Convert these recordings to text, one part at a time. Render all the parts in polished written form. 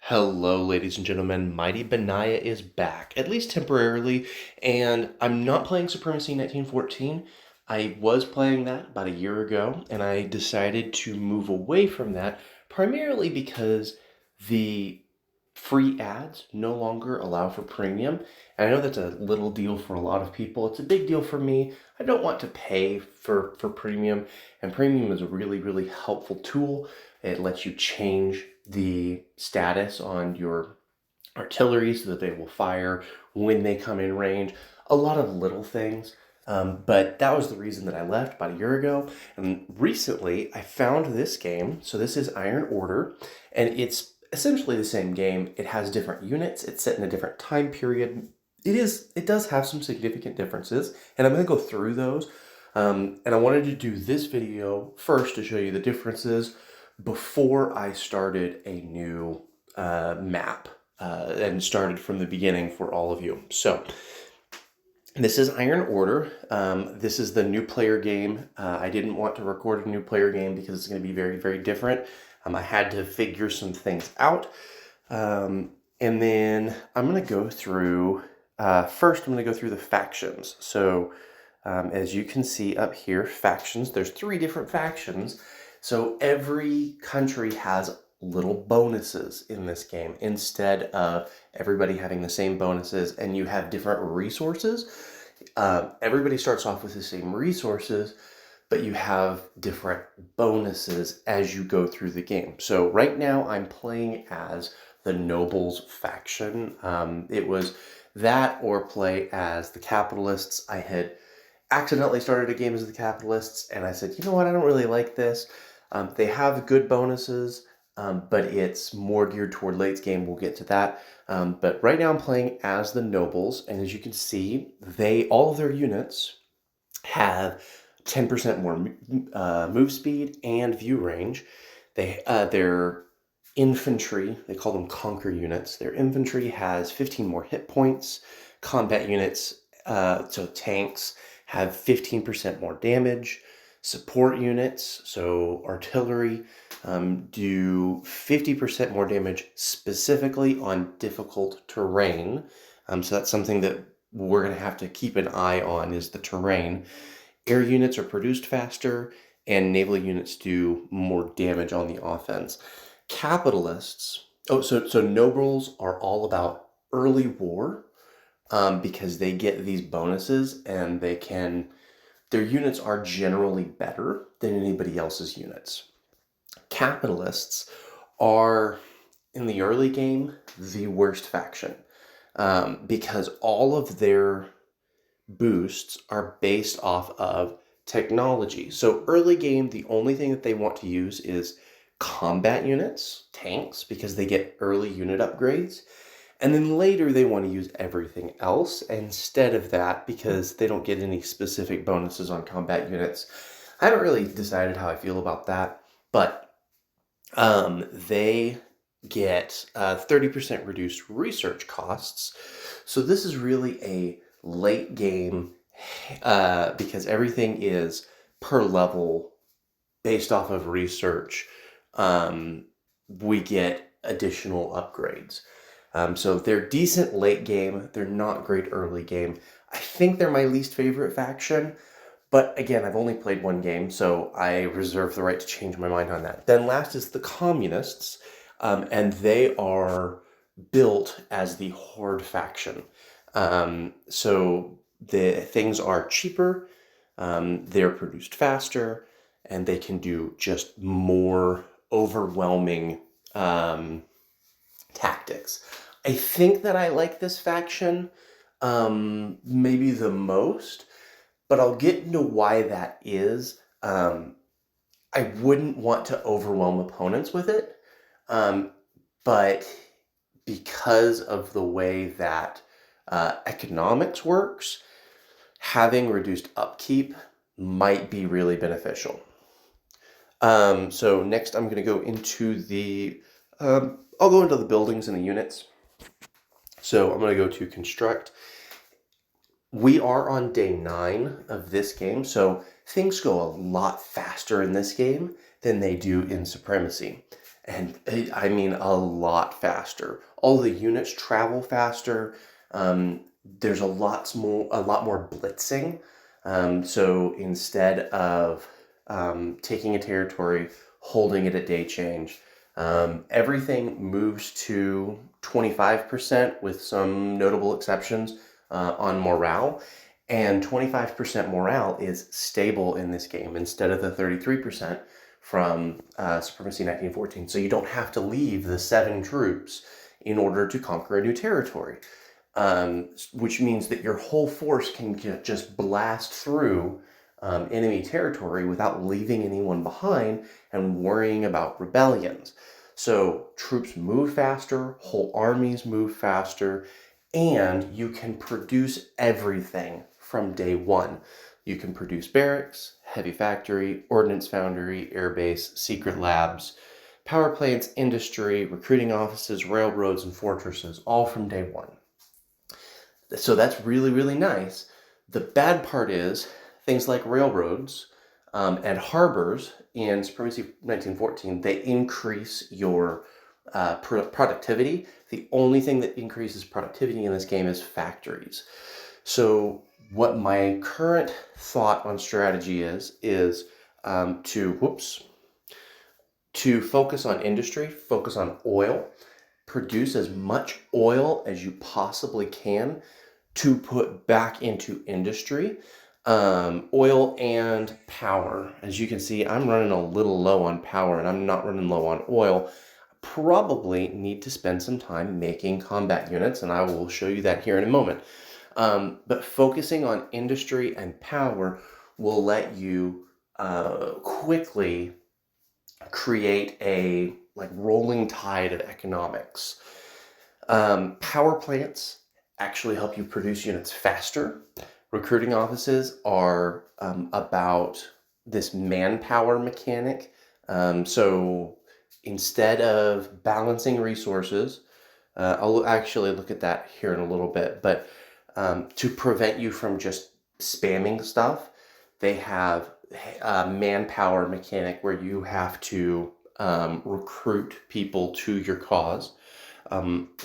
Hello, ladies and gentlemen. Mighty Benaya is back, at least temporarily, and I'm not playing Supremacy 1914. I was playing that about a year ago, and I decided to move away from that primarily because the free ads no longer allow for premium. And I know that's a little deal for a lot of people. It's a big deal for me. I don't want to pay for premium, and premium is a really, really helpful tool. It lets you change the status on your artillery so that they will fire when they come in range. A lot of little things. But that was the reason that I left about a year ago. And recently I found this game. So this is Iron Order, and it's essentially the same game. It has different units. It's set in a different time period. It does have some significant differences, and I'm going to go through those. And I wanted to do this video first to show you the differences before I started a new map and started from the beginning for all of you. So this is Iron Order. This is the new player game. I didn't want to record a new player game because it's going to be very, very different. I had to figure some things out. And then I'm going to go through, first I'm going to go through the factions. So as you can see up here, factions, there's 3 different factions. So every country has little bonuses in this game instead of everybody having the same bonuses, and you have different resources. Everybody starts off with the same resources, but you have different bonuses as you go through the game. So right now I'm playing as the Nobles faction. It was that or play as the Capitalists. I had accidentally started a game as the Capitalists, and I said, you know what, I don't really like this. They have good bonuses, but it's more geared toward late game. We'll get to that. But right now I'm playing as the Nobles, and as you can see, all of their units have 10% more move speed and view range. Their infantry, they call them conquer units. Their infantry has 15 more hit points. Combat units, so tanks, have 15% more damage. Support units, so artillery, do 50% more damage specifically on difficult terrain. So that's something that we're going to have to keep an eye on, is the terrain. Air units are produced faster, and naval units do more damage on the offense. Capitalists, so nobles are all about early war, because they get these bonuses, and their units are generally better than anybody else's units. Capitalists are, in the early game, the worst faction, because all of their boosts are based off of technology. So early game, the only thing that they want to use is combat units, tanks, because they get early unit upgrades. And then later they want to use everything else instead of that, because they don't get any specific bonuses on combat units. I haven't really decided how I feel about that, but they get 30% reduced research costs. So this is really a late game, because everything is per level based off of research. We get additional upgrades. So they're decent late game. They're not great early game. I think they're my least favorite faction. But again, I've only played one game, so I reserve the right to change my mind on that. Then last is the Communists, and they are built as the Horde faction. So the things are cheaper, they're produced faster, and they can do just more overwhelming tactics. I think that I like this faction maybe the most, but I'll get into why that is. I wouldn't want to overwhelm opponents with it, but because of the way that economics works, having reduced upkeep might be really beneficial. So next I'm going to go into I'll go into the buildings and the units. So I'm going to go to construct. We are on day 9 of this game, so things go a lot faster in this game than they do in Supremacy. and I mean a lot faster. All the units travel faster. There's a lot more blitzing. So instead of taking a territory, holding it at day change, everything moves to 25% with some notable exceptions on morale. And 25% morale is stable in this game instead of the 33% from Supremacy 1914. So you don't have to leave the 7 troops in order to conquer a new territory, which means that your whole force can just blast through enemy territory without leaving anyone behind and worrying about rebellions. So troops move faster, whole armies move faster, and you can produce everything from day one. You can produce barracks, heavy factory, ordnance foundry, airbase, secret labs, power plants, industry, recruiting offices, railroads, and fortresses, all from day one. So that's really, really nice. The bad part is things like railroads and harbors in Supremacy 1914, they increase your productivity. The only thing that increases productivity in this game is factories. So what my current thought on strategy is to focus on industry, focus on oil, produce as much oil as you possibly can to put back into industry, oil and power. As you can see, I'm running a little low on power and I'm not running low on oil. Probably need to spend some time making combat units, and I will show you that here in a moment. But focusing on industry and power will let you quickly create a rolling tide of economics. Power plants actually help you produce units faster. Recruiting offices are about this manpower mechanic. So instead of balancing resources, I'll actually look at that here in a little bit, but to prevent you from just spamming stuff, they have a manpower mechanic where you have to recruit people to your cause.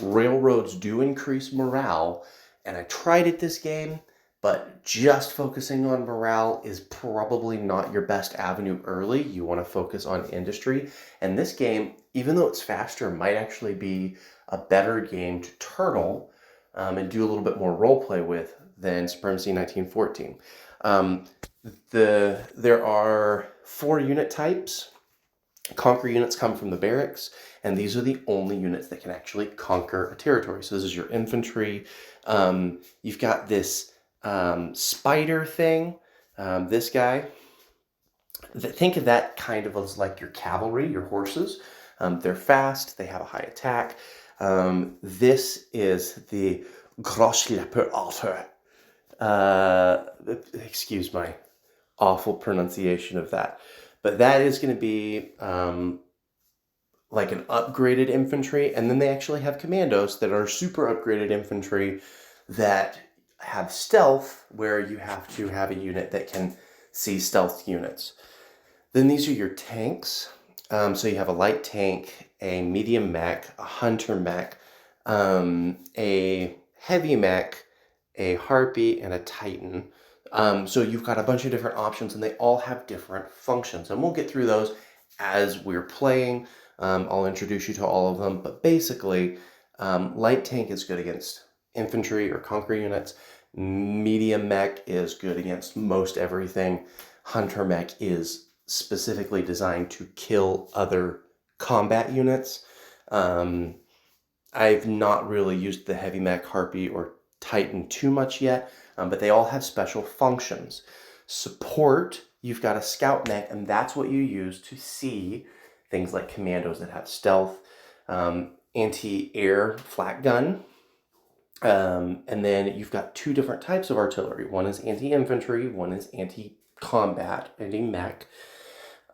Railroads do increase morale, and I tried it this game, but just focusing on morale is probably not your best avenue early. You want to focus on industry, and this game, even though it's faster, might actually be a better game to turtle and do a little bit more role play with than Supremacy 1914. There are 4 unit types. Conquer units come from the barracks, and these are the only units that can actually conquer a territory. So this is your infantry. You've got this spider thing, this guy. Think of that kind of as like your cavalry, your horses. They're fast, they have a high attack. This is the Großschlepperalter. Excuse my awful pronunciation of that. But that is going to be like an upgraded infantry. And then they actually have commandos that are super upgraded infantry that have stealth, where you have to have a unit that can see stealth units. Then these are your tanks. So you have a light tank, a medium mech, a hunter mech, a heavy mech, a harpy, and a titan. So you've got a bunch of different options, and they all have different functions. And we'll get through those as we're playing. I'll introduce you to all of them. But basically, light tank is good against infantry or conquer units. Medium mech is good against most everything. Hunter mech is specifically designed to kill other combat units. I've not really used the heavy mech, harpy, or titan too much yet, but they all have special functions. Support, you've got a scout mech, and that's what you use to see things like commandos that have stealth, anti-air flak gun, and then you've got 2 different types of artillery. One is anti-infantry, one is anti-combat, anti-mech.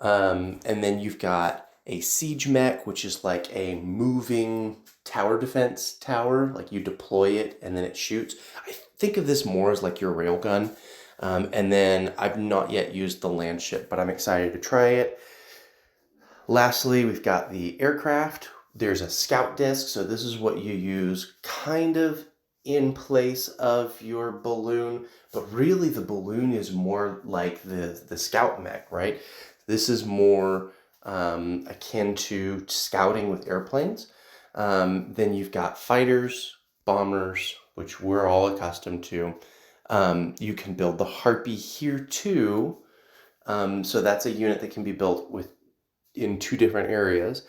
And then you've got a siege mech, which is like a moving tower defense tower. Like you deploy it and then it shoots. I think of this more as like your railgun. And then I've not yet used the land ship, but I'm excited to try it. Lastly, we've got the aircraft. There's a scout disc, so this is what you use kind of in place of your balloon, but really the balloon is more like the scout mech, right? This is more akin to scouting with airplanes. Then you've got fighters, bombers, which we're all accustomed to. You can build the Harpy here too. So that's a unit that can be built in two different areas.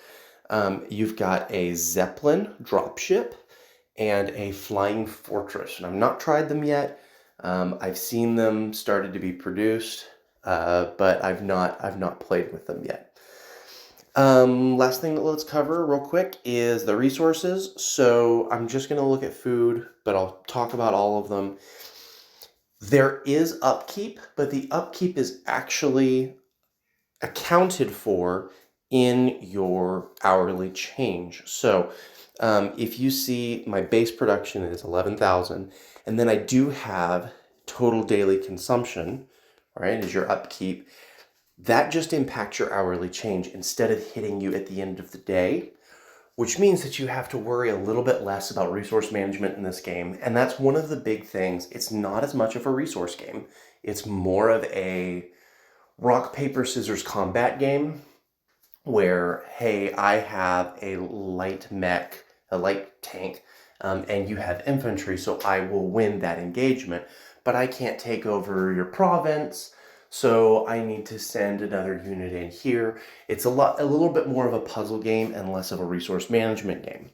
You've got a Zeppelin dropship and a Flying Fortress, and I've not tried them yet. I've seen them started to be produced, but I've not played with them yet. Last thing that let's cover real quick is the resources. So I'm just going to look at food, but I'll talk about all of them. There is upkeep, but the upkeep is actually accounted for in your hourly change. So if you see my base production is 11,000, and then I do have total daily consumption, right, is your upkeep, that just impacts your hourly change instead of hitting you at the end of the day, which means that you have to worry a little bit less about resource management in this game. And that's one of the big things. It's not as much of a resource game. It's more of a rock, paper, scissors combat game where, hey, I have a light mech, a light tank, and you have infantry, so I will win that engagement. But I can't take over your province, so I need to send another unit in here. It's a little bit more of a puzzle game and less of a resource management game.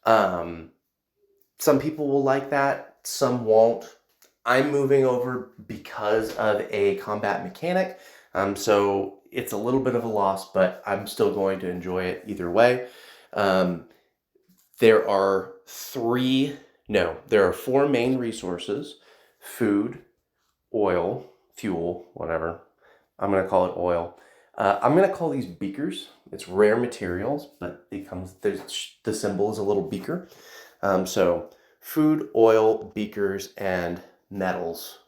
Some people will like that, some won't. I'm moving over because of a combat mechanic, so it's a little bit of a loss, but I'm still going to enjoy it either way. There are four main resources: food, oil, fuel, whatever. I'm going to call it oil. I'm going to call these beakers. It's rare materials, but the symbol is a little beaker. So food, oil, beakers, and metals,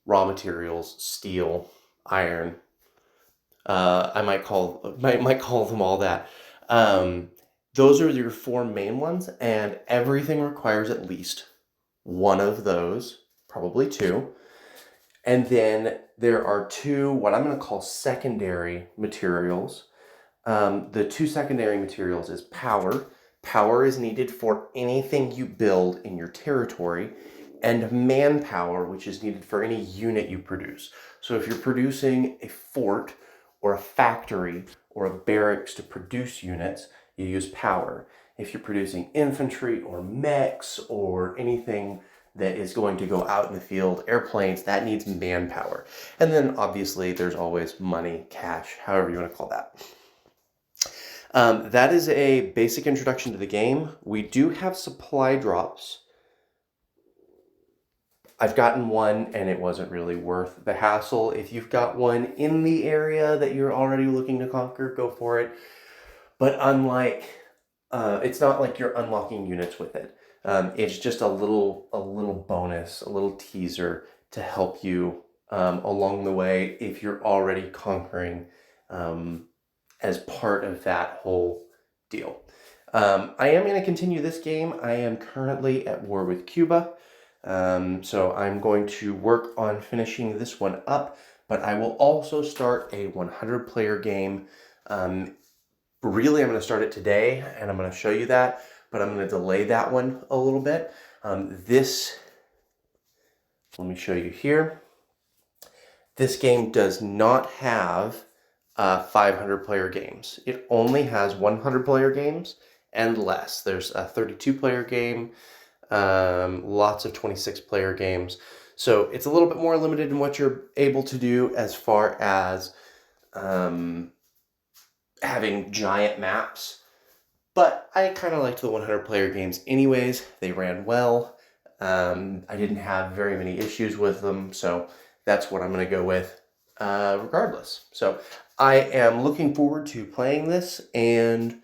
raw materials, steel, iron. I might call them all that. Those are your four main ones, and everything requires at least one of those, probably two. And then there are two, what I'm going to call secondary materials. The two secondary materials is power. Power is needed for anything you build in your territory, and manpower, which is needed for any unit you produce. So if you're producing a fort or a factory or a barracks to produce units, you use power. If you're producing infantry or mechs or anything that is going to go out in the field, airplanes, that needs manpower. And then obviously there's always money, cash, however you want to call that. That is a basic introduction to the game. We do have supply drops. I've gotten one and it wasn't really worth the hassle. If you've got one in the area that you're already looking to conquer, go for it. But it's not like you're unlocking units with it. It's just a little bonus, a little teaser to help you along the way if you're already conquering as part of that whole deal. I am going to continue this game. I am currently at war with Cuba. So I'm going to work on finishing this one up, but I will also start a 100 player game. Really, I'm going to start it today, and I'm going to show you that, but I'm going to delay that one a little bit. Let me show you here. This game does not have 500 player games. It only has 100 player games and less. There's a 32 player game, lots of 26 player games. So it's a little bit more limited in what you're able to do as far as having giant maps. But I kind of liked the 100 player games anyways. They ran well. I didn't have very many issues with them, so that's what I'm going to go with regardless. So I am looking forward to playing this and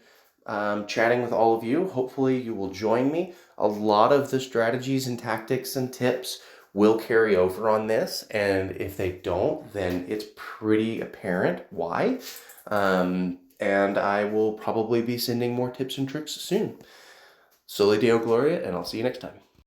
chatting with all of you. Hopefully you will join me. A lot of the strategies and tactics and tips will carry over on this, and if they don't, then it's pretty apparent why. and I will probably be sending more tips and tricks soon. Soli Deo Gloria, and I'll see you next time.